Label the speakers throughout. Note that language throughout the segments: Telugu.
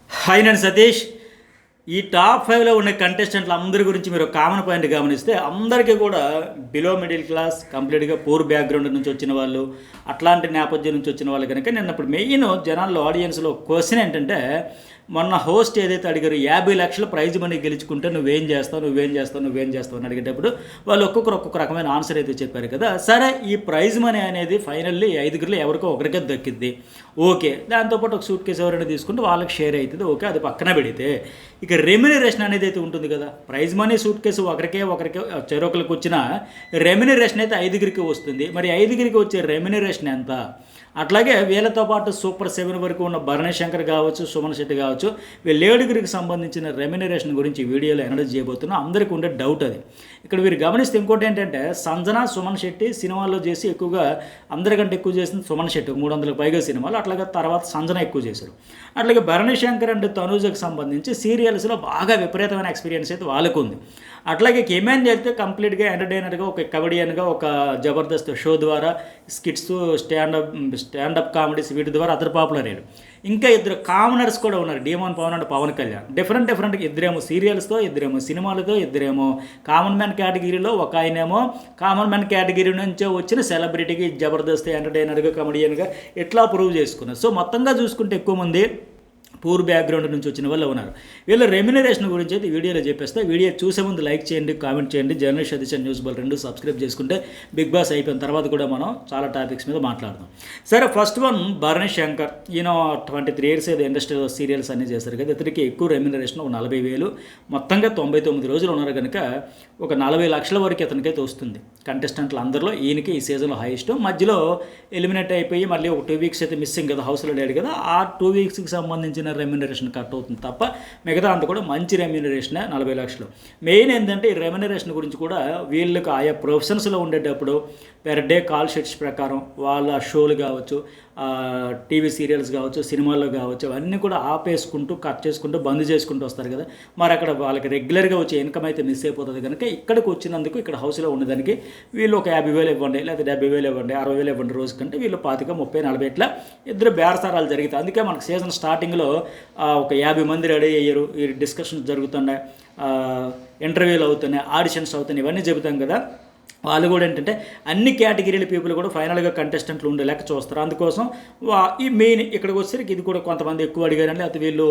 Speaker 1: హాయ్ నేను సతీష్. ఈ టాప్ ఫైవ్లో ఉన్న కంటెస్టెంట్లు అందరి గురించి మీరు కామన్ పాయింట్ గమనిస్తే అందరికీ కూడా బిలో మిడిల్ క్లాస్ కంప్లీట్గా పూర్ బ్యాక్గ్రౌండ్ నుంచి వచ్చిన వాళ్ళు, అట్లాంటి నేపథ్యం నుంచి వచ్చిన వాళ్ళు కనుక నేను ఇప్పుడు మెయిన్ జనాల్లో ఆడియన్స్లో క్వశ్చన్ ఏంటంటే, మొన్న హోస్ట్ ఏదైతే అడిగారు 50 లక్షల ప్రైజ్ మనీ గెలుచుకుంటే నువ్వేం చేస్తావు అని అడిగేటప్పుడు వాళ్ళు ఒక్కొక్క రకమైన ఆన్సర్ అయితే చెప్పారు కదా. సరే, ఈ ప్రైజ్ మనీ అనేది ఫైనల్లీ 5గురిలో ఎవరికో ఒకరికే దక్కిద్ది, ఓకే. దాంతోపాటు ఒక సూట్ కేసు ఎవరైనా తీసుకుంటే వాళ్ళకి షేర్ అవుతుంది, ఓకే. అది పక్కన పెడితే ఇక రెమ్యునరేషన్ అనేది అయితే ఉంటుంది కదా. ప్రైజ్ మనీ సూట్ కేసు ఒకరికే చెరొకరికి వచ్చిన రెమ్యునరేషన్ అయితే 5గురికి వస్తుంది. మరి 5గురికి వచ్చే రెమ్యునరేషన్ ఎంత? అట్లాగే వీళ్ళతో పాటు సూపర్ 7 వరకు ఉన్న భరణి శంకర్ కావచ్చు, సుమన్ శెట్టి కావచ్చు, వీళ్ళ 7గురికి సంబంధించిన రెమ్యునరేషన్ గురించి వీడియోలో ఎనలైజ్ చేయబోతున్నా. అందరికీ ఉండే డౌట్ అది. ఇక్కడ మీరు గమనిస్తే ఇంకోటి ఏంటంటే, సంజన సుమన్ శెట్టి సినిమాల్లో చేసి ఎక్కువగా అందరికంటే ఎక్కువ చేసింది సుమన్ శెట్టి, 300కు పైగా సినిమాలు. అట్లాగే తర్వాత సంజన ఎక్కువ చేశారు. అట్లాగే భరణి శంకర్ అండ్ తనూజకు సంబంధించి సీరియల్స్లో బాగా విపరీతమైన ఎక్స్పీరియన్స్ అయితే వాళ్ళకు ఉంది. అట్లాగే కెమెన్ చేస్తే కంప్లీట్గా ఎంటర్టైనర్గా, ఒక కబడ్డియన్గా, ఒక జబర్దస్త్ షో ద్వారా స్కిట్స్, స్టాండప్ కామెడీస్ వీటి ద్వారా అతను పాపులర్ అయ్యాడు. ఇంకా ఇద్దరు కామనర్స్ కూడా ఉన్నారు, demon Pavan and Pavan Kalyan. Different ఇద్దరేమో సీరియల్స్తో, ఇద్దరేమో సినిమాలతో, ఇద్దరేమో కామన్ మ్యాన్ కేటగిరీలో, ఒక ఆయనేమో కామన్ మ్యాన్ కేటగిరీ నుంచే వచ్చిన సెలబ్రిటీకి జబర్దస్త్ ఎంటర్టైనర్గా, కమెడియన్గా ఇట్లా ప్రూవ్ చేసుకున్నారు. సో మొత్తంగా చూసుకుంటే ఎక్కువ మంది పూర్ బ్యాక్గ్రౌండ్ నుంచి వచ్చిన వాళ్ళు ఉన్నారు. వీళ్ళ రెమ్యునరేషన్ గురించి అయితే వీడియోలో చెప్పేస్తే, వీడియో చూసే ముందు లైక్ చేయండి, కామెంట్ చేయండి. జర్నలిస్ట్ సతీష్ న్యూస్ బల్ 2 సబ్స్క్రైబ్ చేసుకుంటే బిగ్ బాస్ అయిపోయిన తర్వాత కూడా మనం చాలా టాపిక్స్ మీద మాట్లాడదాం. సరే, ఫస్ట్ వన్ భరణి శంకర్. ఈయన 23 ఇయర్స్ ఏదో ఇండస్ట్రీలో సీరియల్స్ అన్నీ చేశారు కదా. ఇతనికి ఎక్కువ రెమ్యునరేషన్ ఒక 40,000, మొత్తంగా 99 రోజులు ఉన్నారు కనుక ఒక 40 లక్షల వరకు ఇతనికైతే వస్తుంది. కంటెస్టెంట్లు అందరిలో ఈయనకి ఈ సీజన్లో హైయెస్ట్. మధ్యలో ఎలిమినేట్ అయిపోయి మళ్ళీ ఒక 2 వీక్స్ అయితే మిస్సింగ్ కదా, హౌస్లో లేడు కదా. ఆ 2 వీక్స్కి సంబంధించిన రెమ్యునరేషన్ కట్ అవుతుంది తప్ప మిగతా అంతా కూడా మంచి రెమ్యునరేషన్ 40 లక్షలు. మెయిన్ ఏంటంటే ఈ రెమ్యునరేషన్ గురించి కూడా వీళ్ళకి ఆయా ప్రొఫెషన్స్లో ఉండేటప్పుడు పెర్ డే కాల్ షీట్స్ ప్రకారం వాళ్ళ షోలు కావచ్చు, టీవీ సీరియల్స్ కావచ్చు, సినిమాల్లో కావచ్చు, అవన్నీ కూడా ఆపేసుకుంటూ, కట్ చేసుకుంటూ, బంద్ చేసుకుంటూ వస్తారు కదా. మరి అక్కడ వాళ్ళకి రెగ్యులర్గా వచ్చే ఇన్కమ్ అయితే మిస్ అయిపోతుంది కనుక ఇక్కడికి వచ్చినందుకు, ఇక్కడ హౌస్లో ఉండడానికి వీళ్ళు ఒక 50,000 ఇవ్వండి, లేదా 70,000 ఇవ్వండి, 60,000 ఇవ్వండి రోజు కంటే వీళ్ళు 25, 30, 40 ఇట్లా ఇద్దరు బేరసారాలు జరుగుతాయి. అందుకే మనకు సీజన్ స్టార్టింగ్లో ఒక 50 మంది రెడీ అయ్యారు, ఈ డిస్కషన్స్ జరుగుతున్నాయి, ఇంటర్వ్యూలు అవుతున్నాయి, ఆడిషన్స్ అవుతున్నాయి, ఇవన్నీ చెబుతాం కదా. వాళ్ళు కూడా ఏంటంటే అన్ని కేటగిరీల పీపుల్ కూడా ఫైనల్గా కంటెస్టెంట్లు ఉండే లెక్క చూస్తారు. అందుకోసం ఈ మెయిన్ ఇక్కడికి వచ్చేసరికి ఇది కూడా కొంతమంది ఎక్కువ అడిగారండి. అయితే వీళ్ళు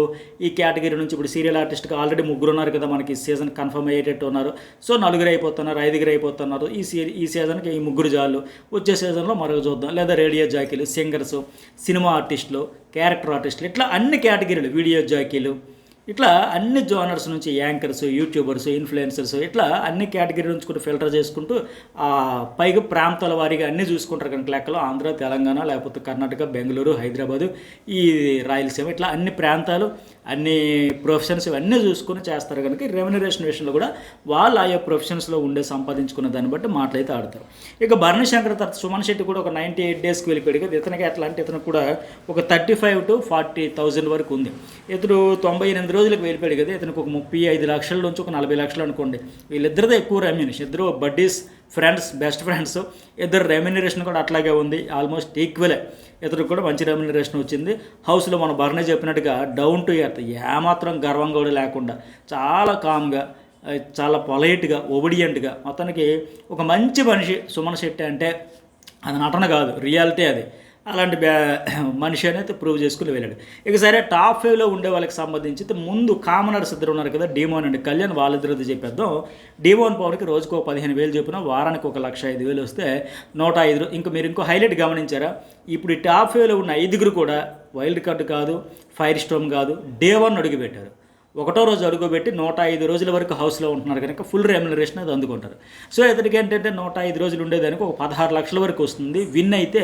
Speaker 1: ఈ కేటగిరీ నుంచి ఇప్పుడు సీరియల్ ఆర్టిస్ట్గా ఆల్రెడీ 3 ఉన్నారు కదా, మనకి సీజన్ కన్ఫర్మ్ అయ్యేటట్టు ఉన్నారు. సో 4 అయిపోతున్నారు, 5 అయిపోతున్నారు. ఈ సీజన్కి ఈ 3 జాలు, వచ్చే సీజన్లో మరొక చూద్దాం. లేదా రేడియో జాకీలు, సింగర్స్, సినిమా ఆర్టిస్టులు, క్యారెక్టర్ ఆర్టిస్టులు, ఇట్లా అన్ని కేటగిరీలు, వీడియో జాకీలు, ఇట్లా అన్ని జోనర్స్ నుంచి యాంకర్స్, యూట్యూబర్స్, ఇన్ఫ్లుయెన్సర్స్, ఇట్లా అన్ని కేటగిరీ నుంచి కూడా ఫిల్టర్ చేసుకుంటూ పైగా ప్రాంతాల వారీగా అన్నీ చూసుకుంటారు కనుక లెక్కలో ఆంధ్ర, తెలంగాణ, లేకపోతే కర్ణాటక, బెంగళూరు, హైదరాబాదు, ఈ రాయలసీమ, ఇట్లా అన్ని ప్రాంతాలు, అన్ని ప్రొఫెషన్స్ ఇవన్నీ చూసుకుని చేస్తారు కనుక రెమ్యునరేషన్ విషయంలో కూడా వాళ్ళు ఆయా ప్రొఫెషన్స్లో ఉండే సంపాదించుకున్న దాన్ని బట్టి మాటలైతే ఆడతారు. ఇక భరణి శంకర్ తర్వాత సుమన్ శెట్టి కూడా ఒక 98 డేస్కి వెళ్ళిపోయాడు కదా. ఇతనికి ఎట్లా అంటే ఇతనికి కూడా ఒక 35,000 to 40,000 వరకు ఉంది. ఇతడు 98 రోజులకు వెళ్ళిపోయాడు కదా. ఇతనికి ఒక 35 లక్షల నుంచి ఒక 40 లక్షలు అనుకోండి. వీళ్ళిద్దరిదే ఎక్కువ రెమ్యునరేషన్. ఇద్దరు బడ్డీస్, ఫ్రెండ్స్, బెస్ట్ ఫ్రెండ్స్. ఇద్దరు రెమ్యునరేషన్ కూడా అట్లాగే ఉంది, ఆల్మోస్ట్ ఈక్వలే. ఇతనికి కూడా మంచి రెమ్యునరేషన్ వచ్చింది. హౌస్లో మన భరణి చెప్పినట్టుగా డౌన్ టు ఎర్త్, ఏమాత్రం గర్వం కూడా లేకుండా చాలా కామ్గా, చాలా పొలైట్గా, ఒబిడియంట్గా, మొత్తానికి ఒక మంచి మనిషి సుమన్ శెట్టి అంటే. అది నటన కాదు, రియాలిటీ అది. అలాంటి మనిషి అనేది ప్రూవ్ చేసుకుని వెళ్ళాడు. ఇక సరే, టాప్ 5లో ఉండే వాళ్ళకి సంబంధించి ముందు కామనర్స్ ఇద్దరు ఉన్నారు కదా, డీమోన్ అండ్ కళ్యాణ్. వాళ్ళిద్దరిది చెప్పేద్దాం. డీమోన్ పవన్కి రోజుకు 15,000 చెప్పిన, వారానికి 1,05,000 వస్తే 105. ఇంకా మీరు ఇంకో హైలైట్ గమనించారా? ఇప్పుడు ఈ టాప్ 5లో ఉన్న 5గురు కూడా వైల్డ్ కార్డు కాదు, ఫైర్ స్టోమ్ కాదు, డే 1 అడుగుపెట్టారు. 1వ రోజు అడుగుపెట్టి 105 రోజుల వరకు హౌస్లో ఉంటున్నారు కనుక ఫుల్ రెమ్యునరేషన్ అది అందుకుంటారు. సో ఇతనికి ఏంటంటే 105 రోజులు ఉండేదానికి ఒక 16 లక్షల వరకు వస్తుంది. విన్ అయితే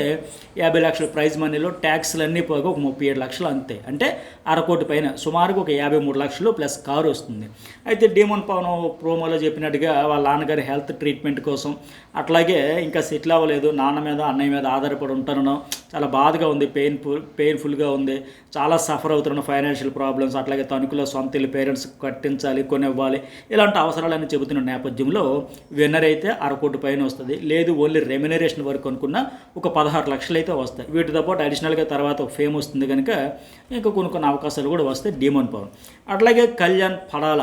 Speaker 1: 50 లక్షల ప్రైజ్ మనీలో ట్యాక్స్లు అన్నీ పోగా ఒక 37 లక్షలు అంతే. అంటే 1/2 కోటి పైన, సుమారుగా ఒక 53 లక్షలు ప్లస్ కారు వస్తుంది. అయితే డీమోన్ పవన్ ప్రోమోలో చెప్పినట్టుగా వాళ్ళ నాన్నగారి హెల్త్ ట్రీట్మెంట్ కోసం, అట్లాగే ఇంకా సెటిల్ అవ్వలేదు, నాన్న మీద అన్నయ్య మీద ఆధారపడి ఉంటాను, చాలా బాధగా ఉంది, పెయిన్ఫుల్గా ఉంది, చాలా సఫర్ అవుతున్నాను, ఫైనాన్షియల్ ప్రాబ్లమ్స్, అట్లాగే తణుకులో సొంత వీళ్ళ పేరెంట్స్ కట్టించాలి, కొని ఇవ్వాలి, ఇలాంటి అవసరాలన్నీ చెబుతున్న నేపథ్యంలో విన్నర్ అయితే 1/2 కోటి పైన వస్తుంది. లేదు ఓన్లీ రెమ్యునరేషన్ వరకు అనుకున్న ఒక 16 లక్షలు అయితే వస్తాయి. వీటితో పాటు అడిషనల్గా తర్వాత ఒక ఫేమ్ వస్తుంది కనుక ఇంకా కొన్ని అవకాశాలు కూడా వస్తాయి డీమోన్ పవన్. అట్లాగే కళ్యాణ్ పడాల,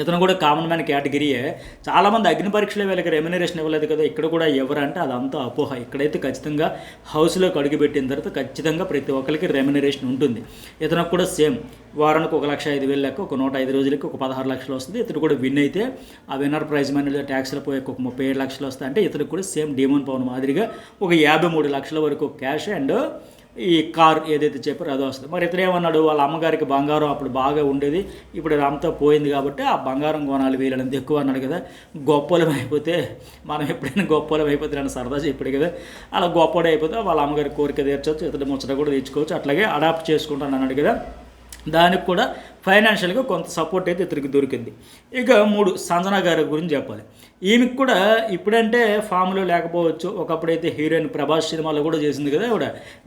Speaker 1: ఇతను కూడా కామన్ మ్యాన్ కేటగిరీయే. చాలామంది అగ్ని పరీక్షలో వీళ్ళకి రెమ్యునరేషన్ ఇవ్వలేదు కదా, ఇక్కడ కూడా ఎవరంటే అదంతా అపోహ. ఇక్కడైతే ఖచ్చితంగా హౌస్లోకి అడుగుపెట్టిన తర్వాత ఖచ్చితంగా ప్రతి ఒక్కరికి రెమ్యునరేషన్ ఉంటుంది. ఇతనికి కూడా సేమ్ వారానికి 1,05,000 లెక్క ఒక 105 రోజులకి ఒక 16 లక్షలు వస్తుంది. ఇతను కూడా విన్ అయితే ఆ విన్నర్ ప్రైజ్ మనీ ట్యాక్స్లో పోయి ఒక 37 లక్షలు వస్తాయి. అంటే ఇతనికి కూడా సేమ్ డీమోన్ పవన్ మాదిరిగా ఒక 53 లక్షల వరకు క్యాష్ అండ్ ఈ కార్ ఏదైతే చెప్పారో అదో వస్తుంది. మరి ఇతను ఏమన్నాడు, వాళ్ళ అమ్మగారికి బంగారం అప్పుడు బాగా ఉండేది, ఇప్పుడు అంతా పోయింది కాబట్టి ఆ బంగారం కొనాలి వీళ్ళంత ఎక్కువ అన్నాడు కదా. గొప్పలం అయిపోతే మనం ఎప్పుడైనా గొప్పలం అయిపోతే అని సరదా చెప్పాడు కదా, అలా గొప్పడే అయిపోతే వాళ్ళ అమ్మగారి కోరిక తీర్చవచ్చు, ఇతడు ముచ్చట కూడా తెచ్చుకోవచ్చు, అట్లాగే అడాప్ట్ చేసుకుంటాను అన్నాడు కదా. దానికి కూడా ఫైనాన్షియల్గా కొంత సపోర్ట్ అయితే ఇతనికి దొరికింది. ఇక 3 సంజన గారి గురించి చెప్పాలి. ఈమెకు కూడా ఇప్పుడంటే ఫామ్లో లేకపోవచ్చు, ఒకప్పుడైతే హీరోయిన్ ప్రభాస్ సినిమాలో కూడా చేసింది కదా. ఆవిడ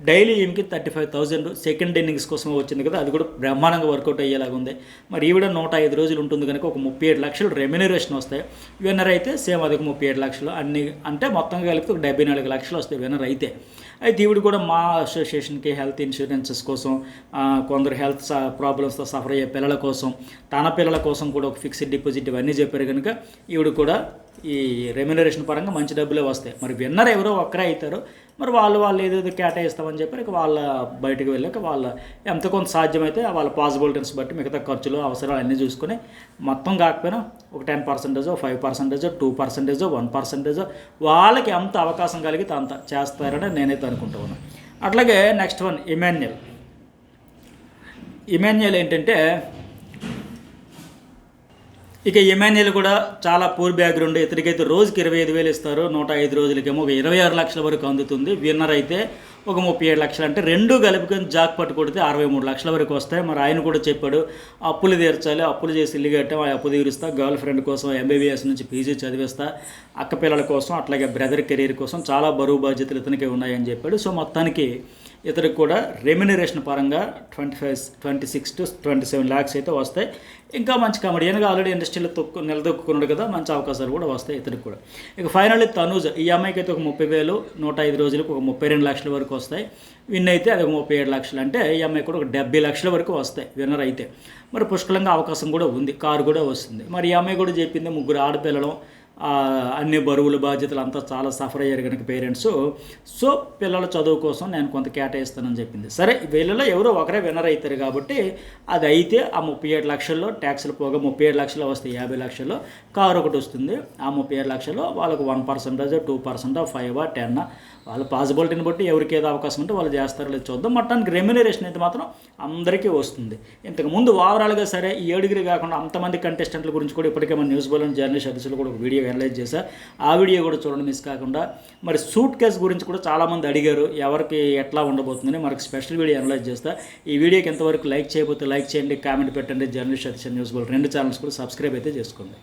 Speaker 1: డైలీ ఈమెకి 35,000 సెకండ్ ఇన్నింగ్స్ కోసం వచ్చింది కదా, అది కూడా బ్రహ్మాండంగా వర్కౌట్ అయ్యేలాగా ఉంది. మరి ఈవిడ 105 రోజులు ఉంటుంది కనుక ఒక 37 లక్షలు రెమ్యునరేషన్ వస్తాయి. విన్నర్ అయితే సేమ్ అది 37 లక్షలు అన్ని, అంటే మొత్తంగా కలిపి ఒక 74 లక్షలు వస్తాయి విన్నర్ అయితే. అయితే ఈవిడ కూడా మా అసోసియేషన్కి హెల్త్ ఇన్సూరెన్సెస్ కోసం, కొందరు హెల్త్ ప్రాబ్లమ్స్తో సఫర్ అయ్యే పిల్లల కోసం, తన పిల్లల కోసం కూడా ఒక ఫిక్స్డ్ డిపాజిట్ ఇవన్నీ చెప్పారు కనుక ఈవిడ కూడా ఈ రెమ్యునరేషన్ పరంగా మంచి డబ్బులే వస్తాయి. మరి విన్నర్ ఎవరో ఒక్కరే అవుతారు, మరి వాళ్ళు ఏదేదో కేటాయిస్తామని చెప్పారు. ఇక వాళ్ళ బయటకు వెళ్ళాక వాళ్ళ ఎంత కొంత సాధ్యమైతే వాళ్ళ పాసిబిలిటీస్ బట్టి మిగతా ఖర్చులు అవసరాలు అన్నీ చూసుకొని మొత్తం కాకపోయినా ఒక 10%, 5%, 2%, 1% వాళ్ళకి ఎంత అవకాశం కలిగితే అంత చేస్తారని నేనైతే అనుకుంటూ ఉన్నాను. అట్లాగే నెక్స్ట్ వన్ ఇమాన్యుయల్ ఏంటంటే, ఇక ఇమాన్యుయల్ కూడా చాలా పూర్ బ్యాక్గ్రౌండ్. ఇతనికైతే రోజుకి 25,000 ఇస్తారు, 105 రోజులకేమో ఒక 26 లక్షల వరకు అందుతుంది. విన్నర్ అయితే ఒక 37 లక్షలు, అంటే రెండు కలుపుకొని జాక్ పట్టు కొడితే 63 లక్షల వరకు వస్తాయి. మరి ఆయన కూడా చెప్పాడు, అప్పులు తీర్చాలి, అప్పులు చేసి ఇల్లు కట్టాం, ఆ అప్పు తీరుస్తా, గర్ల్ ఫ్రెండ్ కోసం MBBS నుంచి PG చదివిస్తా, అక్క పిల్లల కోసం, అట్లాగే బ్రదర్ కెరీర్ కోసం చాలా బరువు బాధ్యతలు ఇతనికే ఉన్నాయని చెప్పాడు. సో మొత్తానికి ఇతనికి కూడా రెమ్యునరేషన్ పరంగా 26 to 27 లాక్స్ అయితే వస్తాయి. ఇంకా మంచి కామెడియన్గా ఆల్రెడీ ఇండస్ట్రీలో నిలదొక్కున్నాడు కదా, మంచి అవకాశాలు కూడా వస్తాయి ఇతనికి కూడా. ఇక ఫైనల్లీ తనూజ్, ఈ అమ్మాయికి అయితే ఒక 30,000, 105 రోజులకు ఒక 32 లక్షల వరకు వస్తాయి. విన్ అయితే అది ఒక 37 లక్షలు, అంటే ఈ అమ్మాయి కూడా ఒక 70 లక్షల వరకు వస్తాయి విన్నర్ అయితే. మరి పుష్కలంగా అవకాశం కూడా ఉంది, కారు కూడా వస్తుంది. మరి ఈ అమ్మాయి కూడా చెప్పింది 3 ఆడపిల్లలు, అన్ని బరువులు బాధ్యతలు అంతా చాలా సఫర్ అయ్యారు కనుక పేరెంట్స్, సో పిల్లల చదువు కోసం నేను కొంత కేటాయిస్తానని చెప్పింది. సరే వీళ్ళలో ఎవరో ఒకరే విన్నర్ అవుతారు కాబట్టి అది అయితే ఆ 37 లక్షల్లో ట్యాక్స్లు పోగా 37 లక్షలు వస్తాయి, 50 లక్షల్లో కారు ఒకటి వస్తుంది. ఆ 37 లక్షల్లో వాళ్ళకు 1%, 2%, 5, 10 వాళ్ళ పాసిబిలిటీని బట్టి ఎవరికి ఏదో అవకాశం ఉంటే వాళ్ళు చేస్తారో లేదు చూద్దాం. మొత్తానికి రెమ్యునరేషన్ అయితే మాత్రం అందరికీ వస్తుంది. ఇంతకుముందు ఓవరాల్గా సరే ఈ 7 కాకుండా అంతమంది కంటెస్టెంట్ల గురించి కూడా ఇప్పటికే మన న్యూస్ బోల్ జర్నలిస్ట్ అధికారులు కూడా ఒక వీడియో అనలైజ్ చేశా, ఆ వీడియో కూడా చూడండి మిస్ కాకుండా. మరి సూట్ కేస్ గురించి కూడా చాలామంది అడిగారు, ఎవరికి ఎట్లా ఉండబోతుందని మనకు స్పెషల్ వీడియో అనలైజ్ చేస్తా. ఈ వీడియోకి ఎంతవరకు లైక్ చేయబోతే లైక్ చేయండి, కామెంట్ పెట్టండి. జర్నలిస్ట్ అధికారులు న్యూస్ బోల్ 2 ఛానల్స్ కూడా సబ్స్క్రైబ్ అయితే చేసుకోండి.